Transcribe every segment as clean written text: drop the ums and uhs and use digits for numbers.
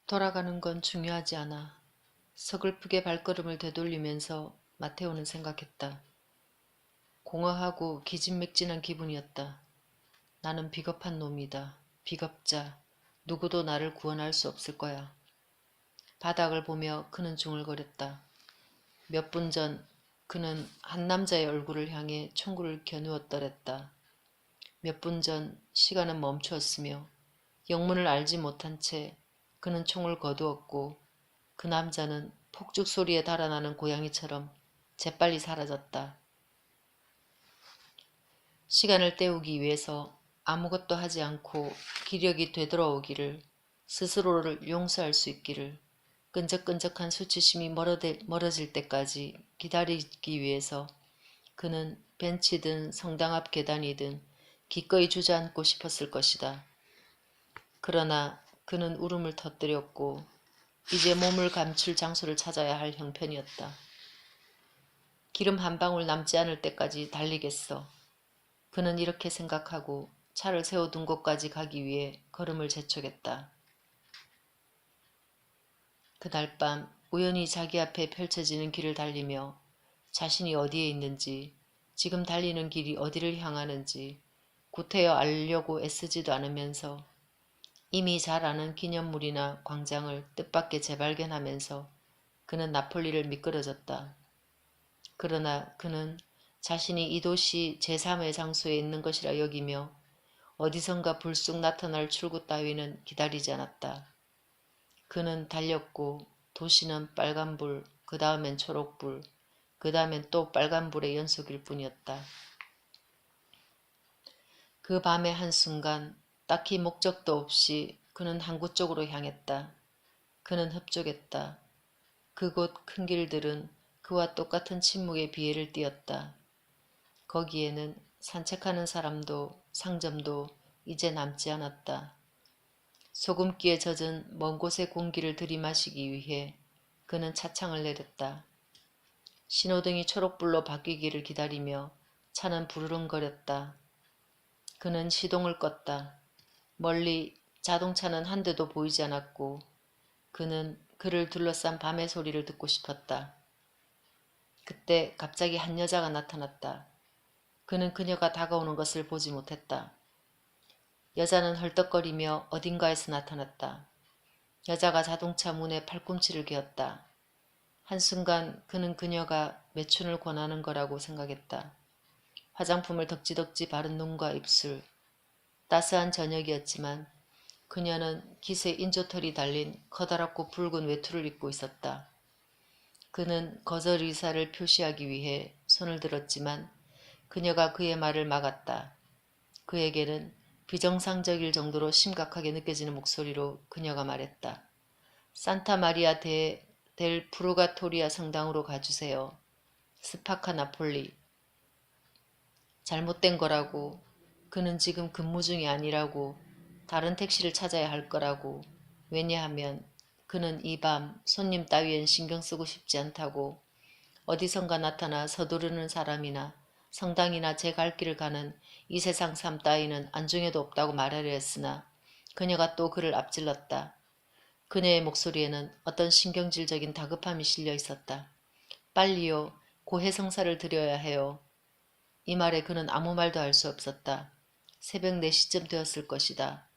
돌아가는 건 중요하지 않아. 서글프게 발걸음을 되돌리면서 마테오는 생각했다. 공허하고 기진맥진한 기분이었다. 나는 비겁한 놈이다. 비겁자. 누구도 나를 구원할 수 없을 거야. 바닥을 보며 그는 중얼거렸다. 몇 분 전 그는 한 남자의 얼굴을 향해 총구를 겨누었더랬다. 몇 분 전 시간은 멈추었으며 영문을 알지 못한 채 그는 총을 거두었고 그 남자는 폭죽 소리에 달아나는 고양이처럼 재빨리 사라졌다. 시간을 때우기 위해서 아무것도 하지 않고 기력이 되돌아오기를, 스스로를 용서할 수 있기를, 끈적끈적한 수치심이 멀어질 때까지 기다리기 위해서 그는 벤치든 성당 앞 계단이든 기꺼이 주저앉고 싶었을 것이다. 그러나 그는 울음을 터뜨렸고 이제 몸을 감출 장소를 찾아야 할 형편이었다. 기름 한 방울 남지 않을 때까지 달리겠어. 그는 이렇게 생각하고 차를 세워둔 곳까지 가기 위해 걸음을 재촉했다. 그날 밤 우연히 자기 앞에 펼쳐지는 길을 달리며 자신이 어디에 있는지, 지금 달리는 길이 어디를 향하는지 구태여 알려고 애쓰지도 않으면서 이미 잘 아는 기념물이나 광장을 뜻밖의 재발견하면서 그는 나폴리를 미끄러졌다. 그러나 그는 자신이 이 도시 제3의 장소에 있는 것이라 여기며 어디선가 불쑥 나타날 출구 따위는 기다리지 않았다. 그는 달렸고 도시는 빨간불, 그 다음엔 초록불, 그 다음엔 또 빨간불의 연속일 뿐이었다. 그 밤의 한순간 딱히 목적도 없이 그는 항구 쪽으로 향했다. 그는 흡족했다. 그곳 큰 길들은 그와 똑같은 침묵의 비애를 띠었다. 거기에는 산책하는 사람도 상점도 이제 남지 않았다. 소금기에 젖은 먼 곳의 공기를 들이마시기 위해 그는 차창을 내렸다. 신호등이 초록불로 바뀌기를 기다리며 차는 부르릉거렸다. 그는 시동을 껐다. 멀리 자동차는 한 대도 보이지 않았고 그는 그를 둘러싼 밤의 소리를 듣고 싶었다. 그때 갑자기 한 여자가 나타났다. 그는 그녀가 다가오는 것을 보지 못했다. 여자는 헐떡거리며 어딘가에서 나타났다. 여자가 자동차 문에 팔꿈치를 괴었다. 한순간 그는 그녀가 매춘을 권하는 거라고 생각했다. 화장품을 덕지덕지 바른 눈과 입술. 따스한 저녁이었지만 그녀는 깃에 인조털이 달린 커다랗고 붉은 외투를 입고 있었다. 그는 거절 의사를 표시하기 위해 손을 들었지만 그녀가 그의 말을 막았다. 그에게는 비정상적일 정도로 심각하게 느껴지는 목소리로 그녀가 말했다. 산타 마리아 델 푸르가토리아 성당으로 가주세요. 스파카 나폴리. 잘못된 거라고. 그는 지금 근무 중이 아니라고. 다른 택시를 찾아야 할 거라고. 왜냐하면 그는 이 밤 손님 따위엔 신경 쓰고 싶지 않다고. 어디선가 나타나 서두르는 사람이나 성당이나 제 갈 길을 가는 이 세상 삶 따위는 안중에도 없다고 말하려 했으나 그녀가 또 그를 앞질렀다. 그녀의 목소리에는 어떤 신경질적인 다급함이 실려 있었다. 빨리요. 고해성사를 드려야 해요. 이 말에 그는 아무 말도 할 수 없었다. 새벽 4시쯤 되었을 것이다.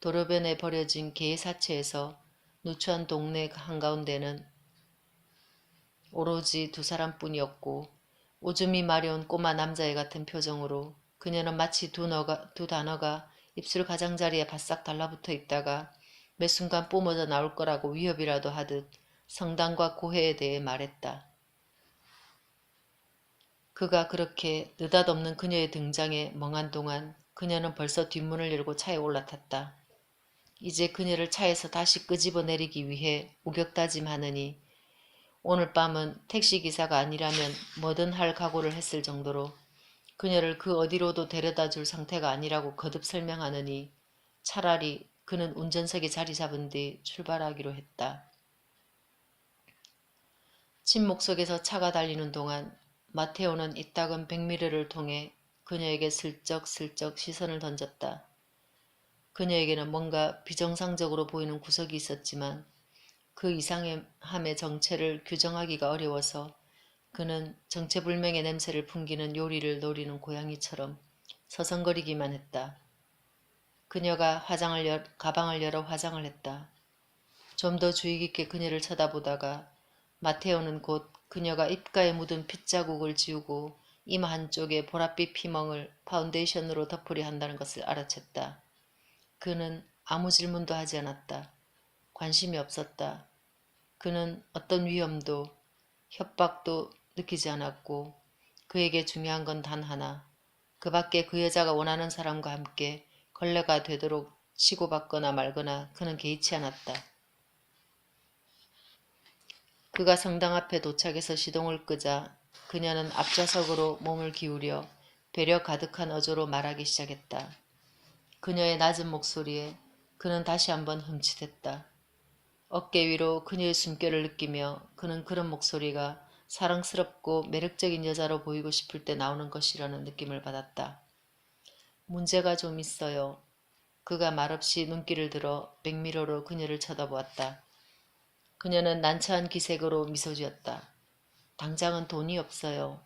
도로변에 버려진 개의 사체에서 누추한 동네 한가운데는 오로지 두 사람뿐이었고 오줌이 마려운 꼬마 남자애 같은 표정으로 그녀는 마치 두 단어가 입술 가장자리에 바싹 달라붙어 있다가 매 순간 뿜어져 나올 거라고 위협이라도 하듯 성당과 고해에 대해 말했다. 그가 그렇게 느닷없는 그녀의 등장에 멍한 동안 그녀는 벌써 뒷문을 열고 차에 올라탔다. 이제 그녀를 차에서 다시 끄집어 내리기 위해 우격다짐하느니 오늘 밤은 택시기사가 아니라면 뭐든 할 각오를 했을 정도로 그녀를 그 어디로도 데려다 줄 상태가 아니라고 거듭 설명하느니 차라리 그는 운전석에 자리 잡은 뒤 출발하기로 했다. 침묵 속에서 차가 달리는 동안 마테오는 이따금 백미러를 통해 그녀에게 슬쩍슬쩍 시선을 던졌다. 그녀에게는 뭔가 비정상적으로 보이는 구석이 있었지만 그 이상함의 정체를 규정하기가 어려워서 그는 정체불명의 냄새를 풍기는 요리를 노리는 고양이처럼 서성거리기만 했다. 그녀가 가방을 열어 화장을 했다. 좀 더 주의 깊게 그녀를 쳐다보다가 마테오는 곧 그녀가 입가에 묻은 핏자국을 지우고 이마 한쪽에 보랏빛 피멍을 파운데이션으로 덮으려 한다는 것을 알아챘다. 그는 아무 질문도 하지 않았다. 관심이 없었다. 그는 어떤 위험도 협박도 느끼지 않았고 그에게 중요한 건 단 하나. 그 밖에 그 여자가 원하는 사람과 함께 걸레가 되도록 치고받거나 말거나 그는 개의치 않았다. 그가 성당 앞에 도착해서 시동을 끄자 그녀는 앞좌석으로 몸을 기울여 배려 가득한 어조로 말하기 시작했다. 그녀의 낮은 목소리에 그는 다시 한번 흠칫했다. 어깨 위로 그녀의 숨결을 느끼며 그는 그런 목소리가 사랑스럽고 매력적인 여자로 보이고 싶을 때 나오는 것이라는 느낌을 받았다. 문제가 좀 있어요. 그가 말없이 눈길을 들어 백미러로 그녀를 쳐다보았다. 그녀는 난처한 기색으로 미소 지었다. 당장은 돈이 없어요.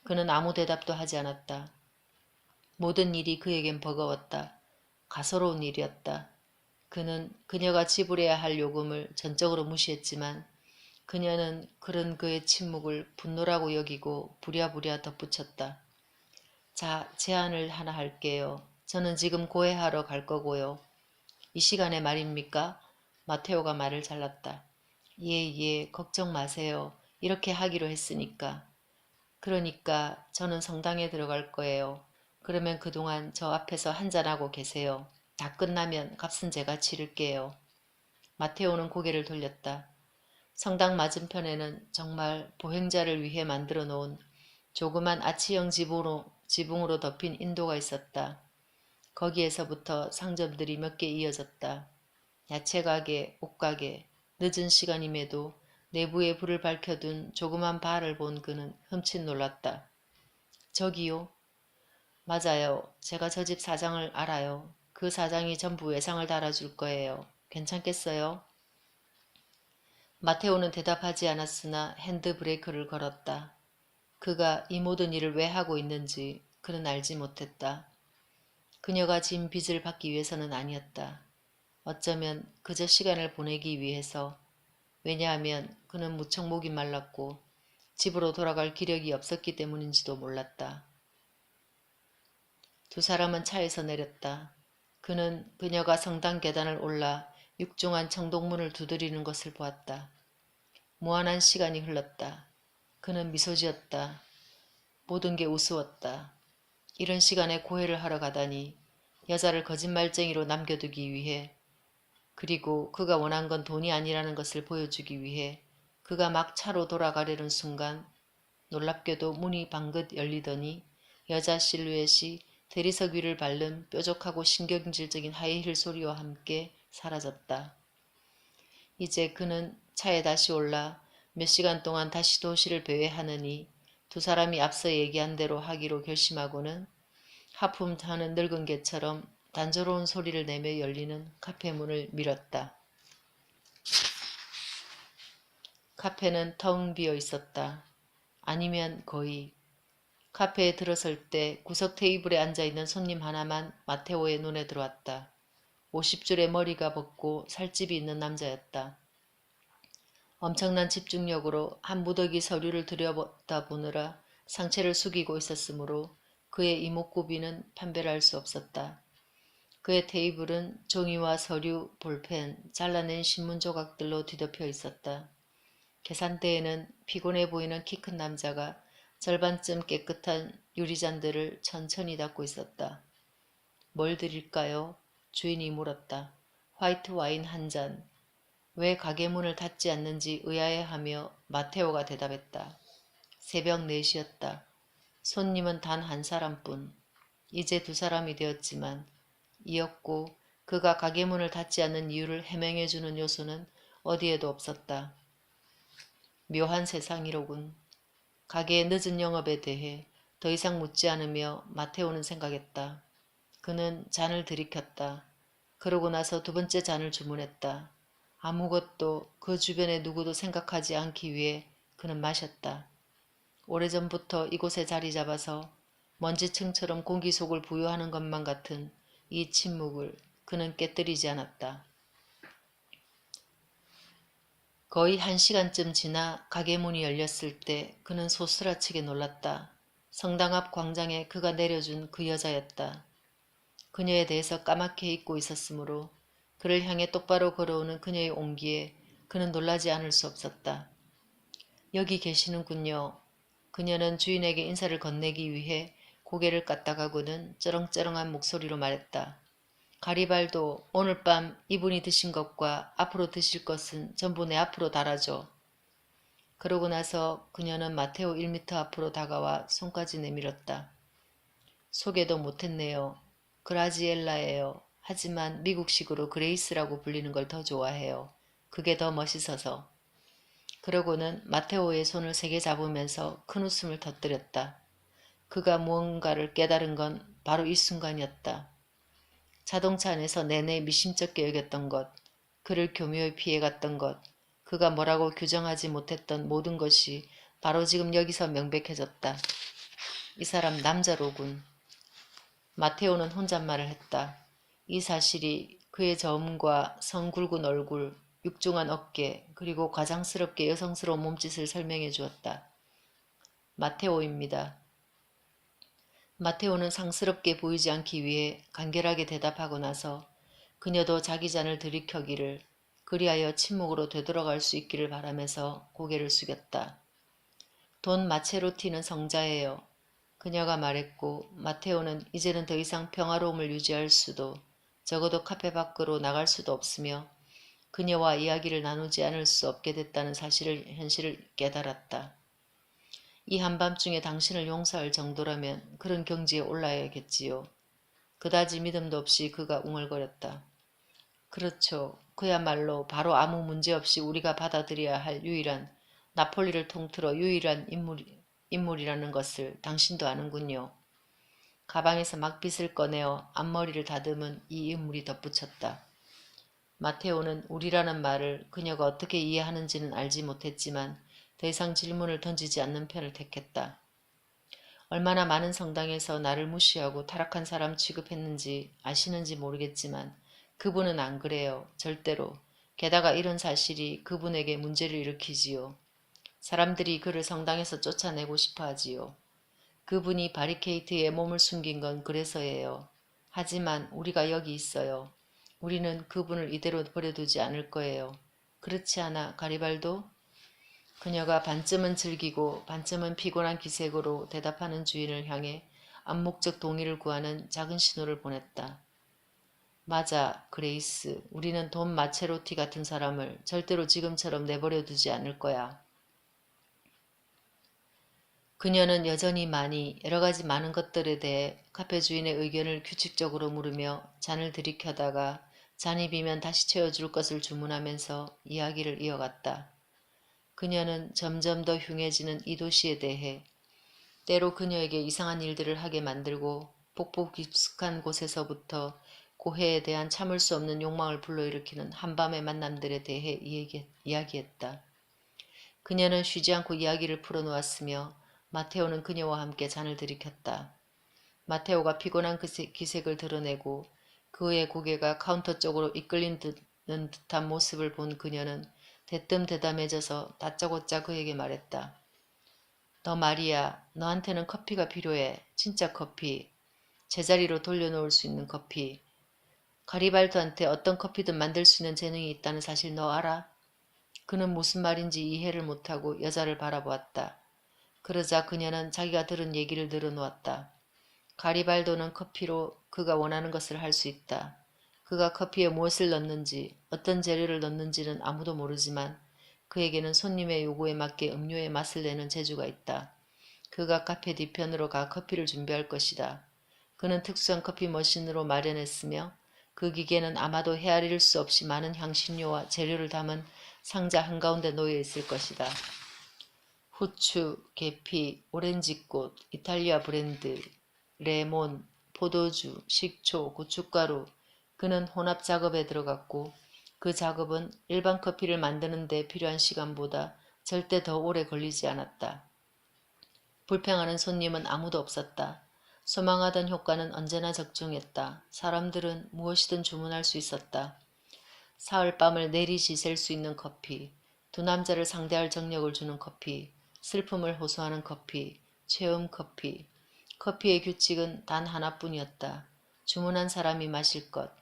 그는 아무 대답도 하지 않았다. 모든 일이 그에겐 버거웠다. 가소로운 일이었다. 그는 그녀가 지불해야 할 요금을 전적으로 무시했지만 그녀는 그런 그의 침묵을 분노라고 여기고 부랴부랴 덧붙였다. 자, 제안을 하나 할게요. 저는 지금 고해하러 갈 거고요. 이 시간에 말입니까? 마테오가 말을 잘랐다. 예, 걱정 마세요. 이렇게 하기로 했으니까. 그러니까 저는 성당에 들어갈 거예요. 그러면 그동안 저 앞에서 한잔하고 계세요. 다 끝나면 값은 제가 치를게요. 마테오는 고개를 돌렸다. 성당 맞은편에는 정말 보행자를 위해 만들어 놓은 조그만 아치형 지붕으로 덮인 인도가 있었다. 거기에서부터 상점들이 몇 개 이어졌다. 야채가게, 옷가게, 늦은 시간임에도 내부에 불을 밝혀둔 조그만 바를 본 그는 흠칫 놀랐다. 저기요? 맞아요. 제가 저 집 사장을 알아요. 그 사장이 전부 외상을 달아줄 거예요. 괜찮겠어요? 마테오는 대답하지 않았으나 핸드 브레이크를 걸었다. 그가 이 모든 일을 왜 하고 있는지 그는 알지 못했다. 그녀가 진 빚을 받기 위해서는 아니었다. 어쩌면 그저 시간을 보내기 위해서. 왜냐하면 그는 무척 목이 말랐고 집으로 돌아갈 기력이 없었기 때문인지도 몰랐다. 두 사람은 차에서 내렸다. 그는 그녀가 성당 계단을 올라 육중한 청동문을 두드리는 것을 보았다. 무한한 시간이 흘렀다. 그는 미소 지었다. 모든 게 우스웠다. 이런 시간에 고해를 하러 가다니 여자를 거짓말쟁이로 남겨두기 위해 그리고 그가 원한 건 돈이 아니라는 것을 보여주기 위해 그가 막 차로 돌아가려는 순간 놀랍게도 문이 방긋 열리더니 여자 실루엣이 대리석 위를 밟는 뾰족하고 신경질적인 하이힐 소리와 함께 사라졌다. 이제 그는 차에 다시 올라 몇 시간 동안 다시 도시를 배회하느니 두 사람이 앞서 얘기한 대로 하기로 결심하고는 하품 타는 늙은 개처럼 단조로운 소리를 내며 열리는 카페 문을 밀었다. 카페는 텅 비어 있었다. 아니면 거의. 카페에 들어설 때 구석 테이블에 앉아있는 손님 하나만 마테오의 눈에 들어왔다. 50줄의 머리가 벗고 살집이 있는 남자였다. 엄청난 집중력으로 한 무더기 서류를 들여다보느라 상체를 숙이고 있었으므로 그의 이목구비는 판별할 수 없었다. 그의 테이블은 종이와 서류, 볼펜, 잘라낸 신문 조각들로 뒤덮여 있었다. 계산대에는 피곤해 보이는 키 큰 남자가 절반쯤 깨끗한 유리잔들을 천천히 닦고 있었다. 뭘 드릴까요? 주인이 물었다. 화이트 와인 한 잔. 왜 가게 문을 닫지 않는지 의아해하며 마테오가 대답했다. 새벽 4시였다. 손님은 단 한 사람뿐. 이제 두 사람이 되었지만 이었고 그가 가게 문을 닫지 않는 이유를 해명해주는 요소는 어디에도 없었다. 묘한 세상이로군. 가게의 늦은 영업에 대해 더 이상 묻지 않으며 마테오는 생각했다. 그는 잔을 들이켰다. 그러고 나서 두 번째 잔을 주문했다. 아무것도 그 주변에 누구도 생각하지 않기 위해 그는 마셨다. 오래전부터 이곳에 자리 잡아서 먼지층처럼 공기 속을 부유하는 것만 같은 이 침묵을 그는 깨뜨리지 않았다. 거의 1시간쯤 지나 가게 문이 열렸을 때 그는 소스라치게 놀랐다. 성당 앞 광장에 그가 내려준 그 여자였다. 그녀에 대해서 까맣게 잊고 있었으므로 그를 향해 똑바로 걸어오는 그녀의 온기에 그는 놀라지 않을 수 없었다. 여기 계시는군요. 그녀는 주인에게 인사를 건네기 위해 고개를 까딱하고는 쩌렁쩌렁한 목소리로 말했다. 가리발도, 오늘 밤 이분이 드신 것과 앞으로 드실 것은 전부 내 앞으로 달아줘. 그러고 나서 그녀는 마테오 1미터 앞으로 다가와 손까지 내밀었다. 소개도 못했네요. 그라지엘라예요. 하지만 미국식으로 그레이스라고 불리는 걸 더 좋아해요. 그게 더 멋있어서. 그러고는 마테오의 손을 세게 잡으면서 큰 웃음을 터뜨렸다. 그가 무언가를 깨달은 건 바로 이 순간이었다. 자동차 안에서 내내 미심쩍게 여겼던 것, 그를 교묘히 피해갔던 것, 그가 뭐라고 규정하지 못했던 모든 것이 바로 지금 여기서 명백해졌다. 이 사람 남자로군. 마테오는 혼잣말을 했다. 이 사실이 그의 저음과 성 굵은 얼굴, 육중한 어깨, 그리고 가장스럽게 여성스러운 몸짓을 설명해 주었다. 마테오입니다. 마테오는 상스럽게 보이지 않기 위해 간결하게 대답하고 나서 그녀도 자기 잔을 들이켜기를, 그리하여 침묵으로 되돌아갈 수 있기를 바라면서 고개를 숙였다. 돈 마체로티는 성자예요. 그녀가 말했고 마테오는 이제는 더 이상 평화로움을 유지할 수도, 적어도 카페 밖으로 나갈 수도 없으며 그녀와 이야기를 나누지 않을 수 없게 됐다는 현실을 깨달았다. 이 한밤중에 당신을 용서할 정도라면 그런 경지에 올라야겠지요. 그다지 믿음도 없이 그가 웅얼거렸다. 그렇죠. 그야말로 바로 아무 문제 없이 우리가 받아들여야 할 유일한, 나폴리를 통틀어 유일한 인물이라는 것을 당신도 아는군요. 가방에서 막빗을 꺼내어 앞머리를 다듬은 이 인물이 덧붙였다. 마테오는 우리라는 말을 그녀가 어떻게 이해하는지는 알지 못했지만 더 이상 질문을 던지지 않는 편을 택했다. 얼마나 많은 성당에서 나를 무시하고 타락한 사람 취급했는지 아시는지 모르겠지만 그분은 안 그래요. 절대로. 게다가 이런 사실이 그분에게 문제를 일으키지요. 사람들이 그를 성당에서 쫓아내고 싶어 하지요. 그분이 바리케이트에 몸을 숨긴 건 그래서예요. 하지만 우리가 여기 있어요. 우리는 그분을 이대로 버려두지 않을 거예요. 그렇지 않아, 가리발도? 그녀가 반쯤은 즐기고 반쯤은 피곤한 기색으로 대답하는 주인을 향해 암묵적 동의를 구하는 작은 신호를 보냈다. 맞아, 그레이스. 우리는 돈 마체로티 같은 사람을 절대로 지금처럼 내버려 두지 않을 거야. 그녀는 여전히 여러 가지 많은 것들에 대해 카페 주인의 의견을 규칙적으로 물으며 잔을 들이켜다가 잔이 비면 다시 채워줄 것을 주문하면서 이야기를 이어갔다. 그녀는 점점 더 흉해지는 이 도시에 대해, 때로 그녀에게 이상한 일들을 하게 만들고 폭포 깊숙한 곳에서부터 고해에 대한 참을 수 없는 욕망을 불러일으키는 한밤의 만남들에 대해 이야기했다. 그녀는 쉬지 않고 이야기를 풀어놓았으며 마테오는 그녀와 함께 잔을 들이켰다. 마테오가 피곤한 기색을 드러내고 그의 고개가 카운터 쪽으로 이끌리는 듯한 모습을 본 그녀는 대뜸 대담해져서 다짜고짜 그에게 말했다. 너 말이야, 너한테는 커피가 필요해. 진짜 커피. 제자리로 돌려놓을 수 있는 커피. 가리발도한테 어떤 커피든 만들 수 있는 재능이 있다는 사실 너 알아? 그는 무슨 말인지 이해를 못하고 여자를 바라보았다. 그러자 그녀는 자기가 들은 얘기를 늘어놓았다. 가리발도는 커피로 그가 원하는 것을 할 수 있다. 그가 커피에 무엇을 넣는지, 어떤 재료를 넣는지는 아무도 모르지만 그에게는 손님의 요구에 맞게 음료의 맛을 내는 재주가 있다. 그가 카페 뒤편으로 가 커피를 준비할 것이다. 그는 특수한 커피 머신으로 마련했으며 그 기계는 아마도 헤아릴 수 없이 많은 향신료와 재료를 담은 상자 한가운데 놓여 있을 것이다. 후추, 계피, 오렌지꽃, 이탈리아 브랜드, 레몬, 포도주, 식초, 고춧가루, 그는 혼합 작업에 들어갔고 그 작업은 일반 커피를 만드는 데 필요한 시간보다 절대 더 오래 걸리지 않았다. 불평하는 손님은 아무도 없었다. 소망하던 효과는 언제나 적중했다. 사람들은 무엇이든 주문할 수 있었다. 사흘밤을 내리지샐 수 있는 커피, 두 남자를 상대할 정력을 주는 커피, 슬픔을 호소하는 커피, 체험 커피. 커피의 규칙은 단 하나뿐이었다. 주문한 사람이 마실 것.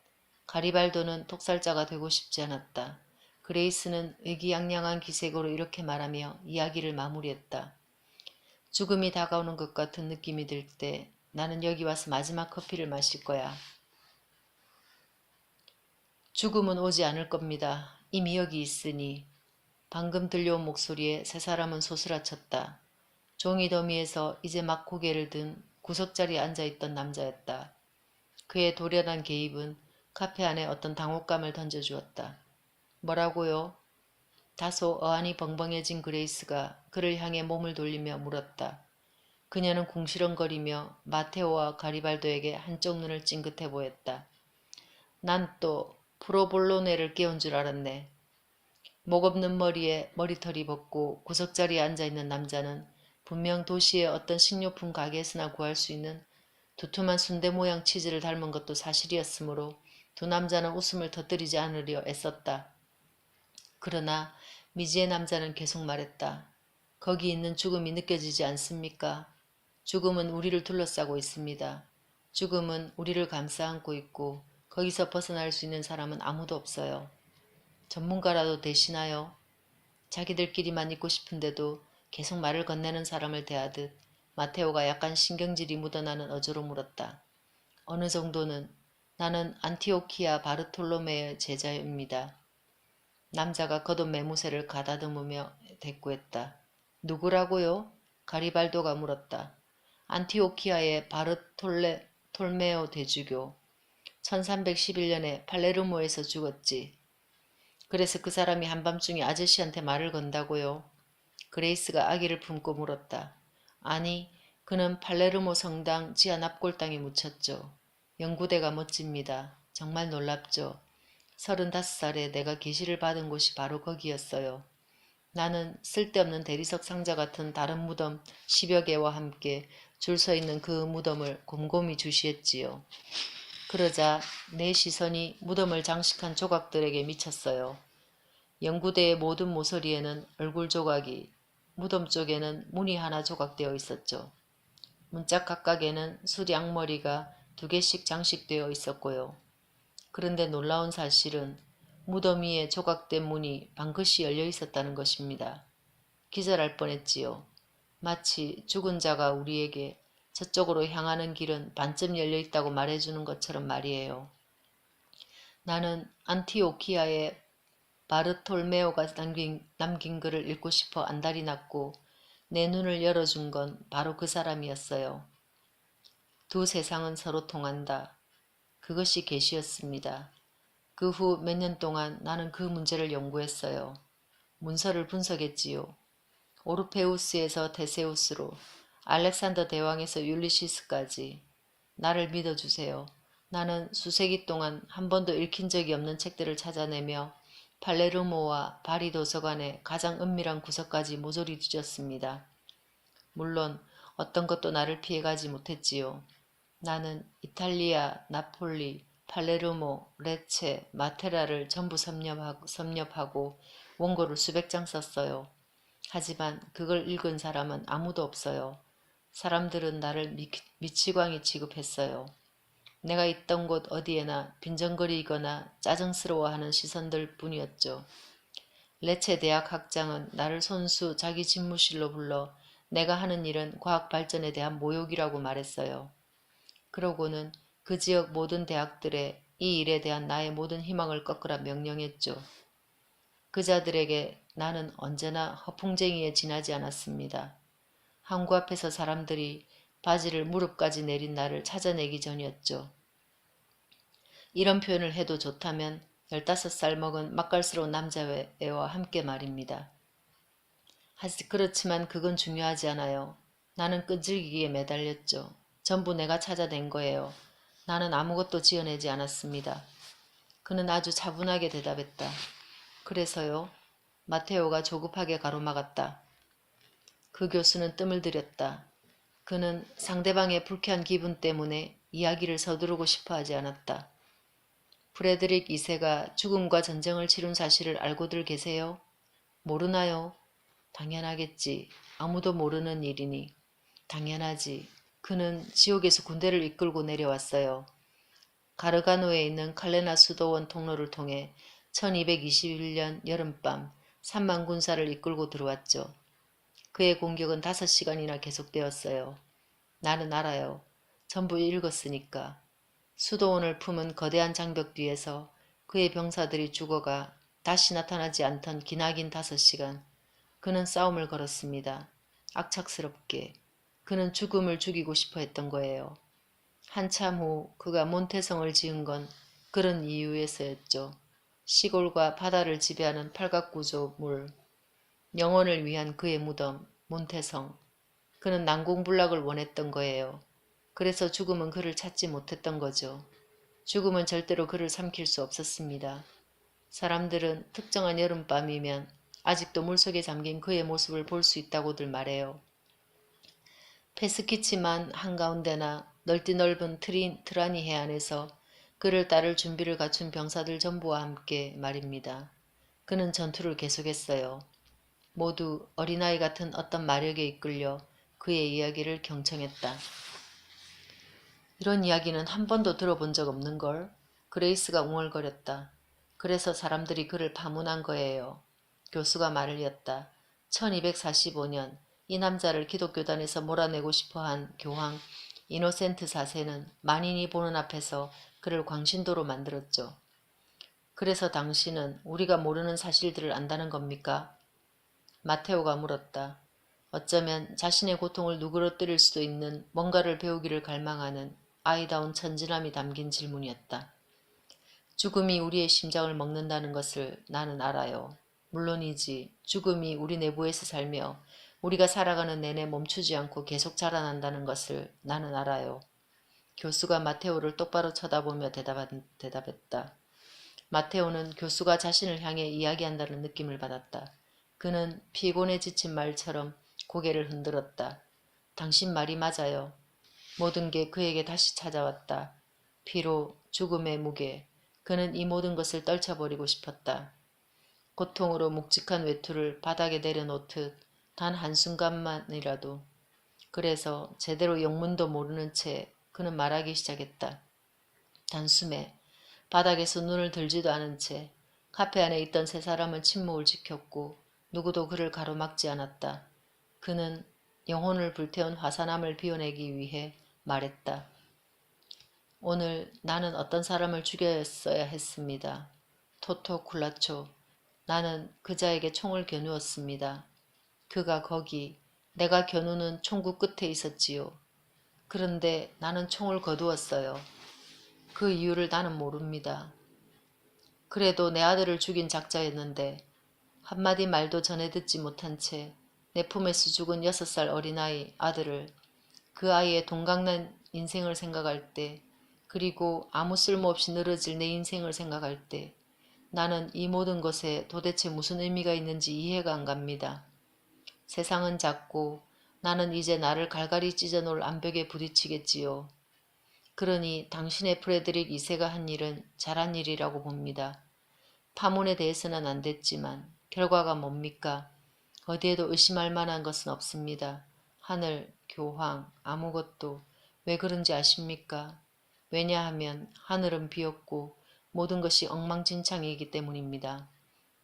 가리발도는 독살자가 되고 싶지 않았다. 그레이스는 의기양양한 기색으로 이렇게 말하며 이야기를 마무리했다. 죽음이 다가오는 것 같은 느낌이 들 때 나는 여기 와서 마지막 커피를 마실 거야. 죽음은 오지 않을 겁니다. 이미 여기 있으니. 방금 들려온 목소리에 세 사람은 소스라쳤다. 종이 더미에서 이제 막 고개를 든 구석자리에 앉아있던 남자였다. 그의 도련한 개입은 카페 안에 어떤 당혹감을 던져주었다. 뭐라고요? 다소 어안이 벙벙해진 그레이스가 그를 향해 몸을 돌리며 물었다. 그녀는 궁시렁거리며 마테오와 가리발도에게 한쪽 눈을 찡긋해 보였다. 난 또 프로볼로네를 깨운 줄 알았네. 목없는 머리에 머리털이 벗고 구석자리에 앉아있는 남자는 분명 도시의 어떤 식료품 가게에서나 구할 수 있는 두툼한 순대 모양 치즈를 닮은 것도 사실이었으므로 두 남자는 웃음을 터뜨리지 않으려 애썼다. 그러나 미지의 남자는 계속 말했다. 거기 있는 죽음이 느껴지지 않습니까? 죽음은 우리를 둘러싸고 있습니다. 죽음은 우리를 감싸안고 있고 거기서 벗어날 수 있는 사람은 아무도 없어요. 전문가라도 되시나요? 자기들끼리만 있고 싶은데도 계속 말을 건네는 사람을 대하듯 마테오가 약간 신경질이 묻어나는 어조로 물었다. 어느 정도는 나는 안티오키아 바르톨로메의 제자입니다. 남자가 겉옷 매무새를 가다듬으며 대꾸했다. 누구라고요? 가리발도가 물었다. 안티오키아의 바르톨메오 대주교. 1311년에 팔레르모에서 죽었지. 그래서 그 사람이 한밤중에 아저씨한테 말을 건다고요? 그레이스가 아기를 품고 물었다. 아니, 그는 팔레르모 성당 지하 납골당에 묻혔죠. 연구대가 멋집니다. 정말 놀랍죠. 35살에 내가 계시를 받은 곳이 바로 거기였어요. 나는 쓸데없는 대리석 상자 같은 다른 무덤 10여 개와 함께 줄 서 있는 그 무덤을 곰곰이 주시했지요. 그러자 내 시선이 무덤을 장식한 조각들에게 미쳤어요. 연구대의 모든 모서리에는 얼굴 조각이, 무덤 쪽에는 무늬 하나 조각되어 있었죠. 문짝 각각에는 수량머리가 2개씩 장식되어 있었고요. 그런데 놀라운 사실은 무덤 위에 조각된 문이 방긋이 열려 있었다는 것입니다. 기절할 뻔했지요. 마치 죽은 자가 우리에게 저쪽으로 향하는 길은 반쯤 열려 있다고 말해주는 것처럼 말이에요. 나는 안티오키아의 바르톨메오가 남긴 글을 읽고 싶어 안달이 났고 내 눈을 열어준 건 바로 그 사람이었어요. 두 세상은 서로 통한다. 그것이 계시였습니다. 그 후 몇 년 동안 나는 그 문제를 연구했어요. 문서를 분석했지요. 오르페우스에서 테세우스로, 알렉산더 대왕에서 율리시스까지. 나를 믿어주세요. 나는 수세기 동안 한 번도 읽힌 적이 없는 책들을 찾아내며 팔레르모와 파리 도서관의 가장 은밀한 구석까지 모조리 뒤졌습니다. 물론 어떤 것도 나를 피해가지 못했지요. 나는 이탈리아, 나폴리, 팔레르모, 레체, 마테라를 전부 섭렵하고 원고를 수백 장 썼어요. 하지만 그걸 읽은 사람은 아무도 없어요. 사람들은 나를 미치광이 취급했어요. 내가 있던 곳 어디에나 빈정거리거나 짜증스러워하는 시선들 뿐이었죠. 레체 대학 학장은 나를 손수 자기 집무실로 불러 내가 하는 일은 과학 발전에 대한 모욕이라고 말했어요. 그러고는 그 지역 모든 대학들에 이 일에 대한 나의 모든 희망을 꺾으라 명령했죠. 그자들에게 나는 언제나 허풍쟁이에 지나지 않았습니다. 항구 앞에서 사람들이 바지를 무릎까지 내린 나를 찾아내기 전이었죠. 이런 표현을 해도 좋다면 15살 먹은 맛깔스러운 남자애와 함께 말입니다. 그렇지만 그건 중요하지 않아요. 나는 끈질기게 매달렸죠. 전부 내가 찾아낸 거예요. 나는 아무것도 지어내지 않았습니다. 그는 아주 차분하게 대답했다. 그래서요? 마테오가 조급하게 가로막았다. 그 교수는 뜸을 들였다. 그는 상대방의 불쾌한 기분 때문에 이야기를 서두르고 싶어 하지 않았다. 프레드릭 2세가 죽음과 전쟁을 치룬 사실을 알고들 계세요? 모르나요? 당연하겠지. 아무도 모르는 일이니. 당연하지. 그는 지옥에서 군대를 이끌고 내려왔어요. 가르가노에 있는 칼레나 수도원 통로를 통해 1221년 여름밤 3만 군사를 이끌고 들어왔죠. 그의 공격은 5시간이나 계속되었어요. 나는 알아요. 전부 읽었으니까. 수도원을 품은 거대한 장벽 뒤에서 그의 병사들이 죽어가 다시 나타나지 않던 기나긴 5시간. 그는 싸움을 걸었습니다. 악착스럽게. 그는 죽음을 죽이고 싶어 했던 거예요. 한참 후 그가 몬테성을 지은 건 그런 이유에서였죠. 시골과 바다를 지배하는 팔각구조물, 영혼을 위한 그의 무덤, 몬테성. 그는 난공불락을 원했던 거예요. 그래서 죽음은 그를 찾지 못했던 거죠. 죽음은 절대로 그를 삼킬 수 없었습니다. 사람들은 특정한 여름밤이면 아직도 물속에 잠긴 그의 모습을 볼 수 있다고들 말해요. 페스키치만 한가운데나 넓디 넓은 트라니 해안에서 그를 따를 준비를 갖춘 병사들 전부와 함께 말입니다. 그는 전투를 계속했어요. 모두 어린아이 같은 어떤 마력에 이끌려 그의 이야기를 경청했다. 이런 이야기는 한 번도 들어본 적 없는걸? 그레이스가 웅얼거렸다. 그래서 사람들이 그를 파문한 거예요. 교수가 말을 이었다. 1245년 이 남자를 기독교단에서 몰아내고 싶어한 교황 이노센트 4세는 만인이 보는 앞에서 그를 광신도로 만들었죠. 그래서 당신은 우리가 모르는 사실들을 안다는 겁니까? 마테오가 물었다. 어쩌면 자신의 고통을 누그러뜨릴 수도 있는 뭔가를 배우기를 갈망하는 아이다운 천진함이 담긴 질문이었다. 죽음이 우리의 심장을 먹는다는 것을 나는 알아요. 물론이지 죽음이 우리 내부에서 살며 우리가 살아가는 내내 멈추지 않고 계속 자라난다는 것을 나는 알아요. 교수가 마테오를 똑바로 쳐다보며 대답했다. 마테오는 교수가 자신을 향해 이야기한다는 느낌을 받았다. 그는 피곤에 지친 말처럼 고개를 흔들었다. 당신 말이 맞아요. 모든 게 그에게 다시 찾아왔다. 피로, 죽음의 무게. 그는 이 모든 것을 떨쳐버리고 싶었다. 고통으로 묵직한 외투를 바닥에 내려놓듯 단 한순간만이라도. 그래서 제대로 영문도 모르는 채 그는 말하기 시작했다. 단숨에 바닥에서 눈을 들지도 않은 채 카페 안에 있던 세 사람은 침묵을 지켰고 누구도 그를 가로막지 않았다. 그는 영혼을 불태운 화산암을 비워내기 위해 말했다. 오늘 나는 어떤 사람을 죽였어야 했습니다. 토토 쿨라초. 나는 그자에게 총을 겨누었습니다. 그가 거기 내가 겨누는 총구 끝에 있었지요. 그런데 나는 총을 거두었어요. 그 이유를 나는 모릅니다. 그래도 내 아들을 죽인 작자였는데 한마디 말도 전해 듣지 못한 채 내 품에서 죽은 6살 어린아이 아들을 그 아이의 동강난 인생을 생각할 때 그리고 아무 쓸모없이 늘어질 내 인생을 생각할 때 나는 이 모든 것에 도대체 무슨 의미가 있는지 이해가 안 갑니다. 세상은 작고 나는 이제 나를 갈갈이 찢어놓을 암벽에 부딪히겠지요. 그러니 당신의 프레드릭 2세가 한 일은 잘한 일이라고 봅니다. 파문에 대해서는 안 됐지만 결과가 뭡니까? 어디에도 의심할 만한 것은 없습니다. 하늘, 교황, 아무것도. 왜 그런지 아십니까? 왜냐하면 하늘은 비었고 모든 것이 엉망진창이기 때문입니다.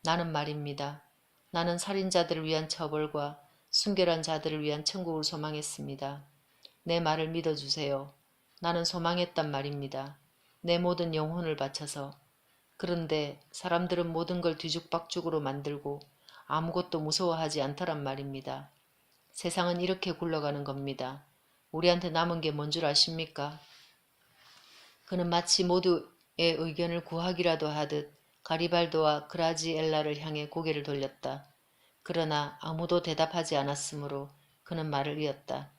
나는 말입니다. 나는 살인자들을 위한 처벌과 순결한 자들을 위한 천국을 소망했습니다. 내 말을 믿어주세요. 나는 소망했단 말입니다. 내 모든 영혼을 바쳐서. 그런데 사람들은 모든 걸 뒤죽박죽으로 만들고 아무것도 무서워하지 않더란 말입니다. 세상은 이렇게 굴러가는 겁니다. 우리한테 남은 게 뭔 줄 아십니까? 그는 마치 모두의 의견을 구하기라도 하듯 가리발도와 그라지엘라를 향해 고개를 돌렸다. 그러나 아무도 대답하지 않았으므로 그는 말을 이었다.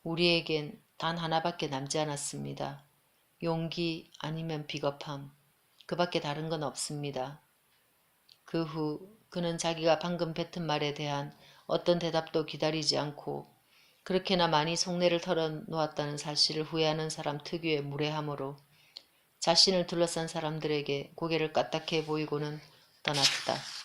우리에겐 단 하나밖에 남지 않았습니다. 용기 아니면 비겁함. 그밖에 다른 건 없습니다. 그 후 그는 자기가 방금 뱉은 말에 대한 어떤 대답도 기다리지 않고 그렇게나 많이 속내를 털어놓았다는 사실을 후회하는 사람 특유의 무례함으로 자신을 둘러싼 사람들에게 고개를 까딱해 보이고는 떠났다.